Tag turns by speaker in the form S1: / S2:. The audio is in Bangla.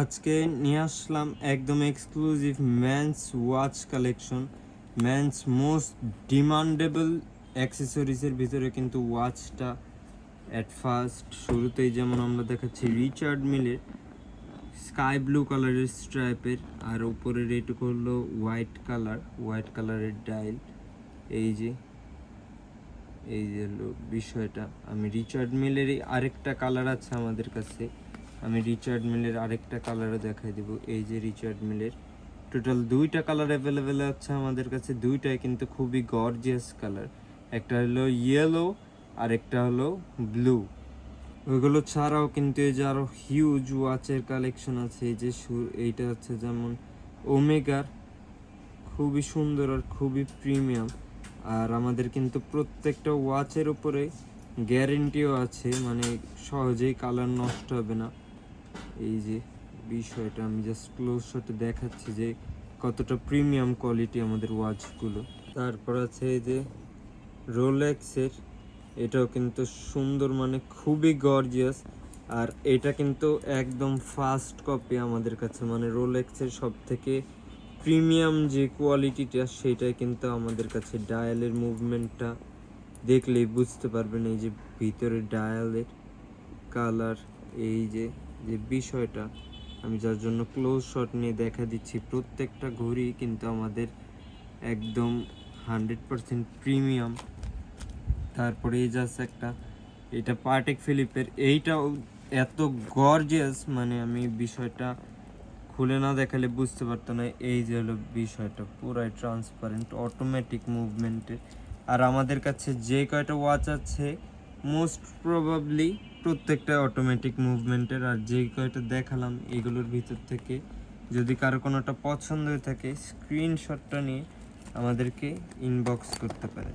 S1: আজকে নিয়ে আসলাম একদম exclusive men's watch collection. Men's most demandable অ্যাক্সেসরিজের ভিতরে কিন্তু ওয়াচটা অ্যাট ফার্স্ট শুরুতেই যেমন আমরা দেখাচ্ছি রিচার্ড মিলের স্কাই ব্লু কালারের স্ট্রাইপের, আর উপরের এইটুকু হলো হোয়াইট কালারের ডায়াল। এই যে হলো বিষয়টা। আমি রিচার্ড মিলেরই আরেকটা কালার আছে আমাদের কাছে, আমি রিচার্ড মিলের আরেকটা কালারও দেখাই দিব। এই যে রিচার্ড মিলের টোটাল দুইটা কালার অ্যাভেলেবেল আছে আমাদের কাছে, দুইটাই কিন্তু খুবই গর্জিয়াস কালার। একটা হলো ইয়েলো আর একটা হলো ব্লু। ওইগুলো ছাড়াও কিন্তু এই যে আরও হিউজ ওয়াচের কালেকশন আছে। এই যে এইটা হচ্ছে যেমন ওমেগার, খুবই সুন্দর আর খুবই প্রিমিয়াম। আর আমাদের কিন্তু প্রত্যেকটা ওয়াচের উপরে গ্যারেন্টিও আছে, মানে সহজেই কালার নষ্ট হবে না। এই যে বিষয়টা আমি জাস্ট ক্লোজ শটে দেখাচ্ছি যে কতটা প্রিমিয়াম কোয়ালিটি আমাদের ওয়াচগুলো। তারপর আছে এই যে রোলেক্সের, এটাও কিন্তু সুন্দর, মানে খুবই গর্জিয়াস। আর এটা কিন্তু একদম ফাস্ট কপি আমাদের কাছে, মানে রোলেক্সের সব থেকে প্রিমিয়াম যে কোয়ালিটিটা সেটাই কিন্তু আমাদের কাছে। ডায়ালের মুভমেন্টটা দেখলেই বুঝতে পারবেন, এই যে ভিতরে ডায়ালের কালার, এই যে বিষয়টা আমি যার জন্য ক্লোজ শট নিয়ে দেখা দিচ্ছি। প্রত্যেকটা ঘড়ি কিন্তু আমাদের একদম 100% প্রিমিয়াম। তারপরে এই জাস্ট একটা, এটা পার্টেক ফিলিপের, এইটাও এত গর্জিয়াস, মানে আমি বিষয়টা খুলে না দেখালে বুঝতে পারতো না। এই যে হলো বিষয়টা, পুরাই ট্রান্সপারেন্ট, অটোমেটিক মুভমেন্টের। আর আমাদের কাছে যে কয়টা ওয়াচ আছে মোস্ট প্রবাবলি প্রত্যেকটা অটোমেটিক মুভমেন্টের। আর যে কয়টা দেখালাম এগুলোর ভিতর থেকে যদি কারো কোনোটা পছন্দ হয়ে থাকে স্ক্রিনশটটা নিয়ে আমাদেরকে ইনবক্স করতে পারে।